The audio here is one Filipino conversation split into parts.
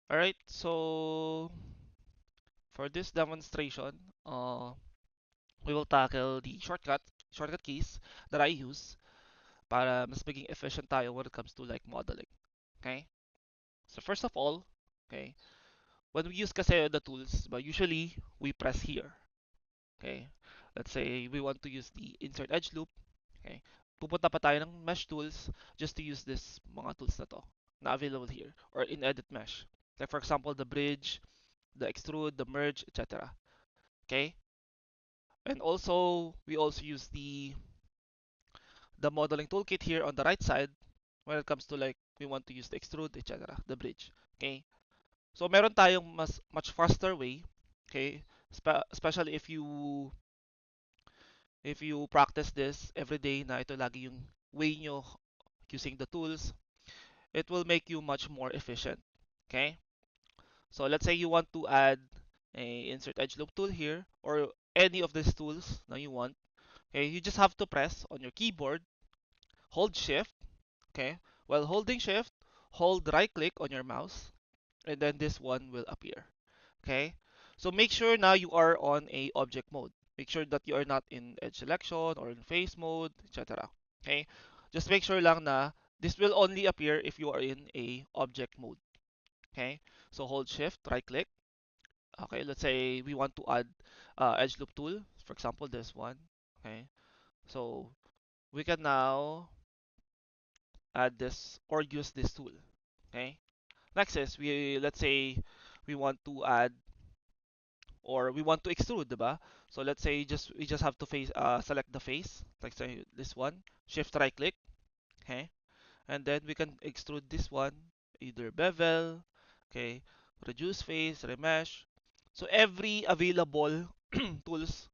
Alright, so for this demonstration, we will tackle the shortcut keys that I use para mas maging efficient tayo when it comes to like modeling. Okay? So first of all, okay, when we use kasi the tools, but usually we press here. Okay? Let's say we want to use the insert edge loop. Okay? Pupunta pa tayo ng mesh tools just to use this mga tools na to na available here or in edit mesh. Like for example, the bridge, the extrude, the merge, etc. Okay? And also, we also use the modeling toolkit here on the right side when it comes to like we want to use the extrude, etc. The bridge. Okay? So meron tayong much faster way. Okay? Especially if you practice this every day na ito lagi yung way nyo using the tools, it will make you much more efficient. Okay? So let's say you want to add a insert edge loop tool here or any of these tools na you want. Okay, you just have to press on your keyboard, hold shift, okay? While holding shift, hold right click on your mouse and then this one will appear. Okay? So make sure now you are on a object mode. Make sure that you are not in edge selection or in face mode, etc. Okay? Just make sure lang na this will only appear if you are in a object mode. Okay? So hold shift, right click. Okay, let's say we want to add edge loop tool, for example this one. Okay? So we can now add this or use this tool. Okay. Next is we let's say we want to add or we want to extrude, diba? So let's say we just have to select the face, like say this one, shift right click, okay, and then we can extrude this one, either bevel, okay, reduce face, remesh. So every available tools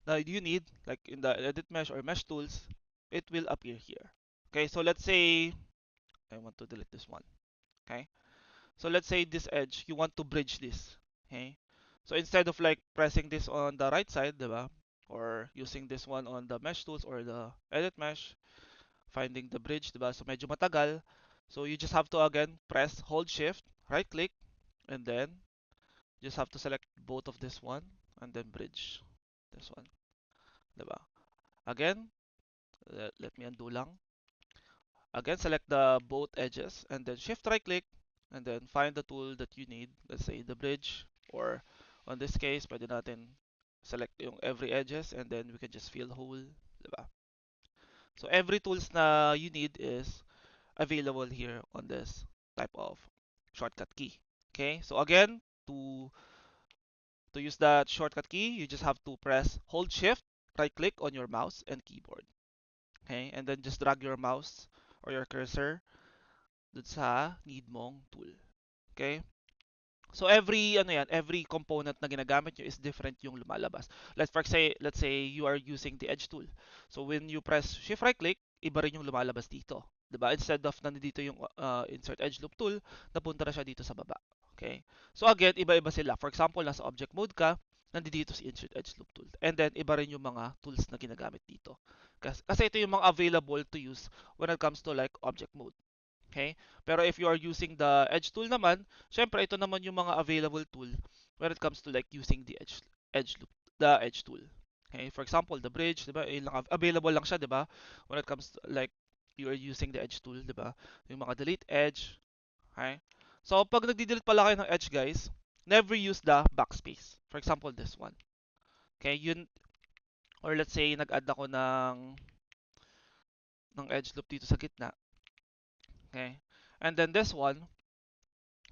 that you need, like in the edit mesh or mesh tools, it will appear here. Okay, so let's say I want to delete this one. Okay. So let's say this edge, you want to bridge this. Okay. So instead of like pressing this on the right side, diba? Or using this one on the mesh tools or the edit mesh, finding the bridge, diba? So medyo matagal. So you just have to again press, hold shift, right click, and then just have to select both of this one and then bridge this one, diba? Again, let me undo lang. Again, select the both edges and then shift right click and then find the tool that you need. Let's say the bridge or on this case, pwede natin select yung every edges and then we can just fill hole, diba? So every tools na you need is available here on this type of shortcut key. Okay, so again, to use that shortcut key, you just have to press hold shift, right click on your mouse and keyboard. Okay, and then just drag your mouse or your cursor dun sa need mong tool. Okay? So every ano yan, every component na ginagamit nyo is different yung lumalabas. Let's say you are using the edge tool. So when you press shift right click, iba rin yung lumalabas dito. 'Di ba? Instead of nandito yung insert edge loop tool, napunta na siya dito sa baba. Okay? So again, iba-iba sila. For example, nasa object mode ka, nandito si insert edge loop tool. And then iba rin yung mga tools na ginagamit dito. Kasi ito yung mga available to use when it comes to like object mode. Okay? Pero if you are using the edge tool naman, syempre ito naman yung mga available tool when it comes to like using the edge tool. Okay? For example, the bridge, 'di ba? Available lang siya, 'di ba? When it comes to like you are using the edge tool, 'di ba? Yung mga delete edge, okay? So pag nagdi-delete pala kayo ng edge, guys, never use the backspace. For example, this one. Okay? Yun or let's say nag-add ako ng edge loop dito sa gitna. Okay? And then this one,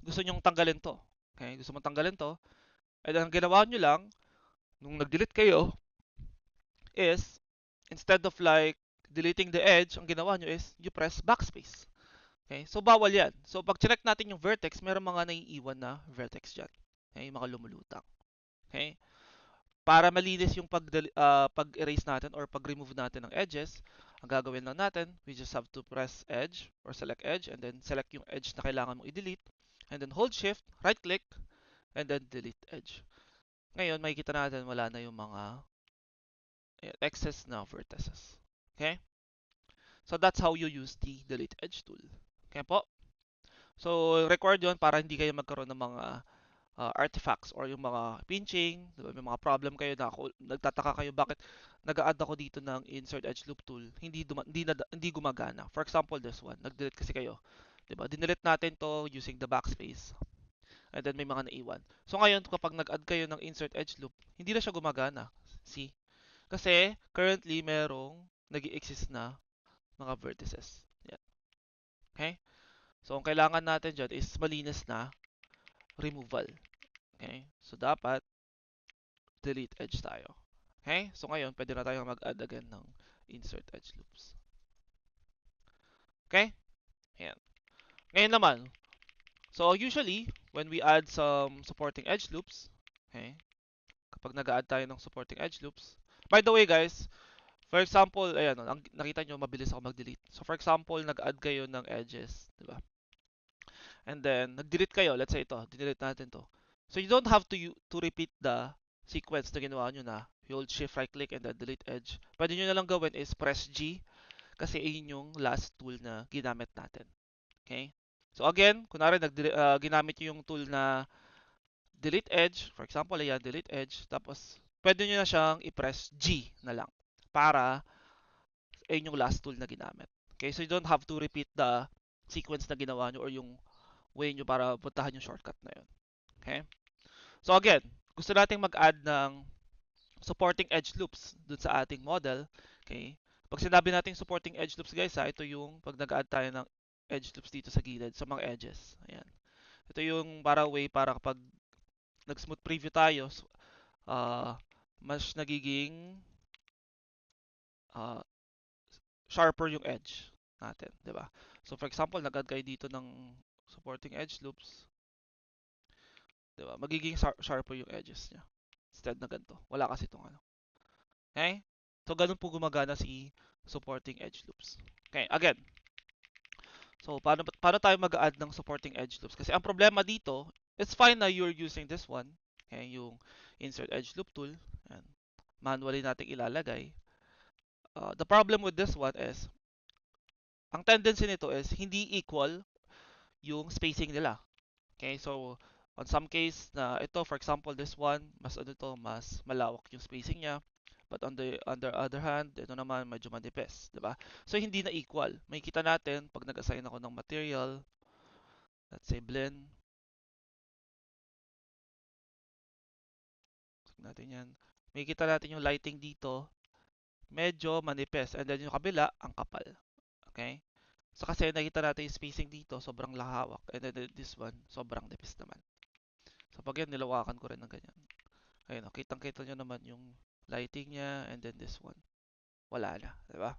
gusto nyong tanggalin to. Okay, gusto mong tanggalin to. And then ang ginawa nyo lang, nung nag-delete kayo, is, instead of like deleting the edge, ang ginawa nyo is, you press backspace. Okay, so bawal yan. So pag check natin yung vertex, meron mga naiiwan na vertex dyan. Okay, yung mga lumulutang. Okay, para malinis yung pag-erase natin or pag-remove natin ng edges, ang gagawin lang natin, we just have to press edge or select edge and then select yung edge na kailangan mong i-delete and then hold shift, right click, and then delete edge. Ngayon, makikita natin wala na yung mga excess na vertices. Okay? So that's how you use the delete edge tool. Okay po? So, required yon para hindi kayo magkaroon ng mga artifacts or yung mga pinching, di ba? May mga problem kayo na nagtataka kayo bakit nag-add ako dito ng insert edge loop tool, hindi gumagana. For example, this one, nag-delete kasi kayo, di ba? Dinelete natin to using the backspace. And then may mga naiwan. So ngayon, kapag nag-add kayo ng insert edge loop, hindi na siya gumagana. See? Kasi currently merong nag-exist na mga vertices. Yan. Okay? So ang kailangan natin dyan is malinis na removal. Okay? So dapat delete edge tayo. Okay? So ngayon, pwede na tayong mag-add again ng insert edge loops. Okay? Ayan. Ngayon naman, so usually, when we add some supporting edge loops, okay, kapag nag-add tayo ng supporting edge loops, by the way guys, for example, ayan, nakita nyo, mabilis ako mag-delete. So for example, nag-add kayo ng edges, di ba? And then, nag-delete kayo, let's say ito, delete natin to. So you don't have to repeat the sequence na ginawa nyo na. You hold shift right click and then delete edge. Pwede nyo na lang gawin is press G kasi yun yung last tool na ginamit natin. Okay? So again, kunwari ginamit nyo yung tool na delete edge, for example, ayan, delete edge, tapos pwede nyo na siyang i-press G na lang para ayun yung last tool na ginamit. Okay? So you don't have to repeat the sequence na ginawa nyo or yung way nyo para puntahan yung shortcut na yun. Okay? So again, gusto nating mag-add ng supporting edge loops dun sa ating model. Okay? Pag sinabi natin supporting edge loops guys, ito yung pag nag-add tayo ng edge loops dito sa gilid, sa mga edges. Ayan. Ito yung way para kapag nag-smooth preview tayo, uh, mas nagiging uh, sharper yung edge natin, 'di ba? So for example, nag-add kayo dito ng supporting edge loops, 'di ba? Magiging sharper yung edges niya. Instead na ganito. Wala kasi itong ano. Okay? So ganun po gumagana si supporting edge loops. Okay, again. So paano tayo mag-add ng supporting edge loops? Kasi ang problema dito, it's fine na you're using this one, okay, yung insert edge loop tool, and manually nating ilalagay. The problem with this one is ang tendency nito is hindi equal yung spacing nila. Okay, so on some case na ito, for example, this one, mas malawak yung spacing niya. But on the other hand, ito naman medyo manipis, 'di ba? So hindi na equal. Makikita natin pag nag-assign ako ng material, let's say blend, check natin 'yan. Makikita natin yung lighting dito, medyo manipis, and then yung kabila, ang kapal. Okay? So kasi nakita natin yung spacing dito, sobrang lahawak, and then this one, sobrang nipis naman. So pag yan, nilawakan ko rin ng ganyan. Ayun, kitang-kita nyo naman yung lighting niya, and then this one. Wala na, di ba?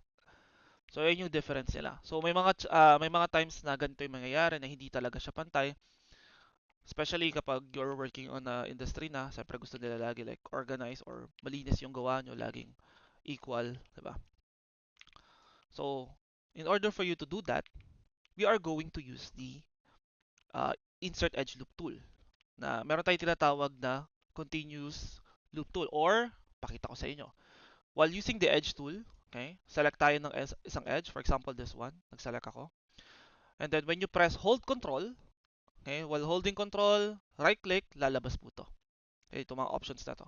So, yun yung difference nila. So, may mga times na ganito yung mangyayari na hindi talaga siya pantay. Especially kapag you're working on a industry na, siyempre gusto nila lagi like organize or malinis yung gawa nyo, laging equal, di ba? So, in order for you to do that, we are going to use the uh, insert edge loop tool na meron tayong tinatawag na continuous loop tool or pakita ko sa inyo. While using the edge tool, okay, select tayo ng isang edge, for example this one, nag-select ako. And then when you press hold control, okay, while holding control, right click, lalabas po to. Okay, ito mga options na to.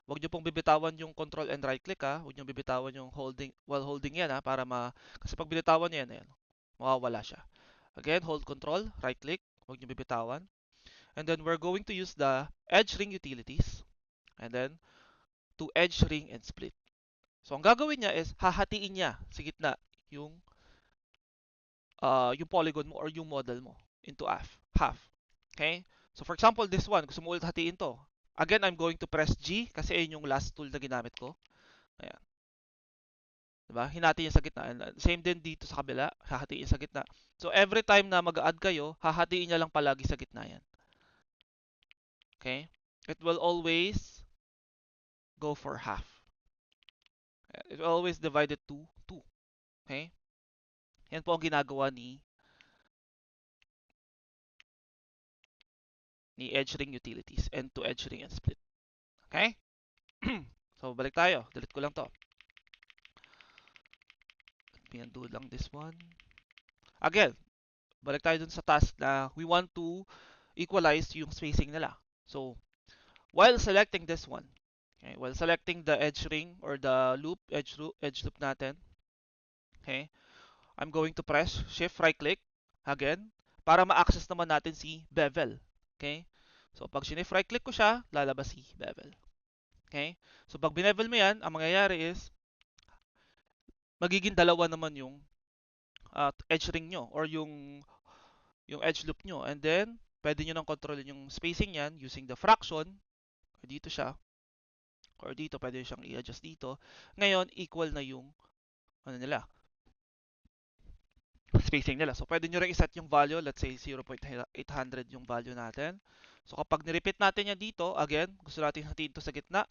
Huwag nyo pong bibitawan yung control and right click ha. Huwag nyo bibitawan yung holding, while holding yan ha, kasi pag binitawan nyo yan, ayan, mawawala siya. Again, hold control, right click, huwag nyo bibitawan. And then we're going to use the edge ring utilities. And then, to edge ring and split. So, ang gagawin niya is, hahatiin niya sa gitna yung, yung polygon mo or yung model mo into half. Okay? So, for example, this one, gusto mo ulit hatiin to. Again, I'm going to press G kasi yun yung last tool na ginamit ko. Ayan. Diba? Hinati niya sa gitna. And same din dito sa kabila, hahatiin sa gitna. So, every time na mag-add kayo, hahatiin niya lang palagi sa gitna yan. Okay? It will always go for half. It will always divide it to 2. Okay? Yan po ang ginagawa ni edge ring utilities and to edge ring and split. Okay? So, balik tayo. Delete ko lang to. Pinundo lang this one. Again, balik tayo dun sa task na we want to equalize yung spacing nila. So, while selecting this one, okay, while selecting the edge ring or the loop, edge loop natin, okay, I'm going to press shift right click again para ma-access naman natin si bevel. Okay? So, pag shift right click ko siya, lalabas si bevel. Okay? So, pag binevel mo yan, ang mangyayari is magiging dalawa naman yung edge ring nyo or yung edge loop nyo. And then, pwede nyo nang kontrolin yung spacing yan using the fraction. Or dito siya. Or dito, pwede siyang i-adjust dito. Ngayon, equal na yung ano nila, spacing nila. So, pwede nyo rin iset yung value. Let's say 0.800 yung value natin. So, kapag nirepeat natin yan dito, again, gusto natin hatiin to sa gitna.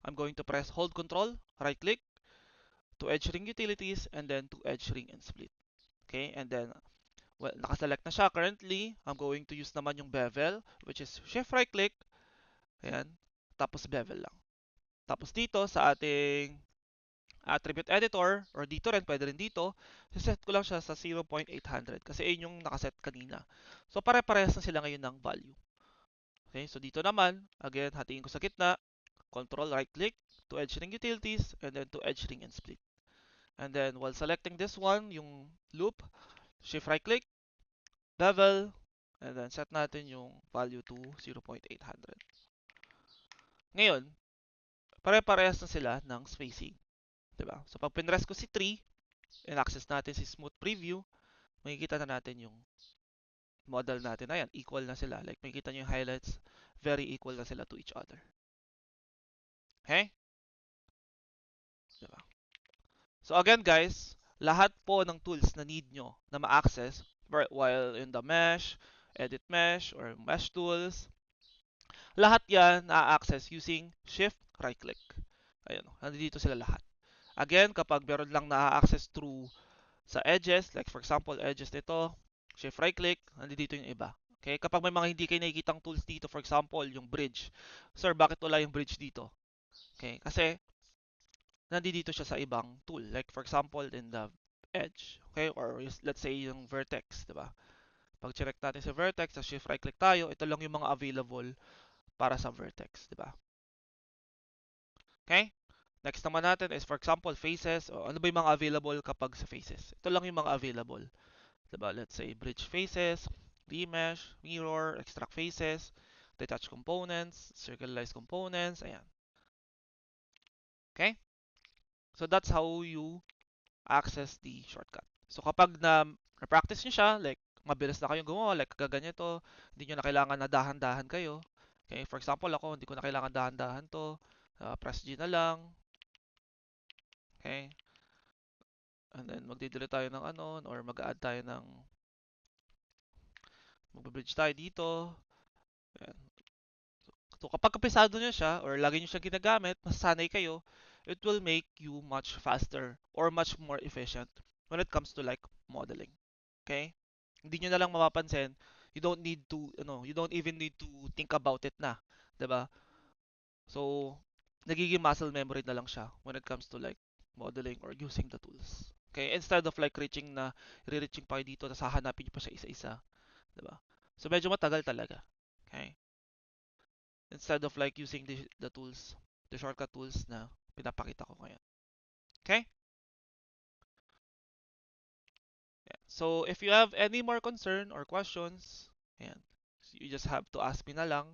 I'm going to press hold control, right click, to edge ring utilities, and then to edge ring and split. Okay, and then, well, nakaselect na siya currently. I'm going to use naman yung bevel, which is shift right click, ayan, tapos bevel lang. Tapos dito sa ating attribute editor, or dito rin, pwede rin dito, set ko lang siya sa 0.800 kasi yun yung nakaset kanina. So pare-parehas na sila ngayon ng value. Okay, so dito naman, again, hatiin ko sa gitna, control right click to edge ring utilities, and then to edge ring and split. And then while selecting this one, yung loop, shift right click, bevel, and then set natin yung value to 0.800. Ngayon, pare-parehas na sila ng spacing. Diba? So pag pinrest ko si 3, in-access natin si smooth preview, makikita na natin yung model natin. Ayan, equal na sila. Like makikita nyo yung highlights, very equal na sila to each other. Okay? Diba? So again guys, lahat po ng tools na need nyo na ma-access while in the mesh, edit mesh, or mesh tools, lahat yan na-access using shift right click. Ayun, nandito sila lahat. Again, kapag meron lang na-access through sa edges, like for example, edges nito, shift right click, nandito yung iba. Okay, kapag may mga hindi kayo nakikitang tools dito, for example, yung bridge. Sir, bakit wala yung bridge dito? Okay, kasi nandito siya sa ibang tool. Like for example, in the edge, okay, or let's say yung vertex, di ba? Pag check natin sa vertex, sa shift right click tayo, ito lang yung mga available para sa vertex, di ba? Okay? Next naman natin is for example, faces. O, ano ba yung mga available kapag sa faces? Ito lang yung mga available. Diba? Let's say bridge faces, remesh, mirror, extract faces, detach components, circularize components, ayan. Okay? So that's how you access the shortcut. So kapag na-practice nyo siya, like mabilis na kayong gumawa, like kaganito, hindi nyo na kailangan na dahan-dahan kayo. Okay? For example, ako, hindi ko na kailangan dahan-dahan to. Press G na lang. Okay? And then magdi-delete tayo ng ano, or mag-add tayo ng mag-bridge tayo dito. Ayan. So kapag kapisado nyo siya or lagi nyo siyang ginagamit, masasanay kayo, it will make you much faster or much more efficient when it comes to like modeling. Okay? Hindi nyo na lang mapapansin, you don't need to, you don't even need to think about it na. 'Di ba? So, nagiging muscle memory na lang siya when it comes to like modeling or using the tools. Okay? Instead of like reaching pa kayo dito, tapos hahanapin nyo pa siya isa-isa. 'Di ba? So, medyo matagal talaga. Okay? Instead of like using the tools, the shortcut tools na pinapakita ko ngayon. Okay? Yeah. So, if you have any more concern or questions, ayan, you just have to ask me na lang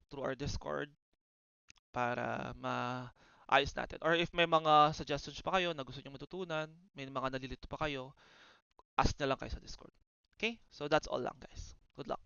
through our Discord para maayos natin. Or if may mga suggestions pa kayo na gusto nyo matutunan, may mga nalilito pa kayo, ask na lang kayo sa Discord. Okay? So, that's all lang guys. Good luck.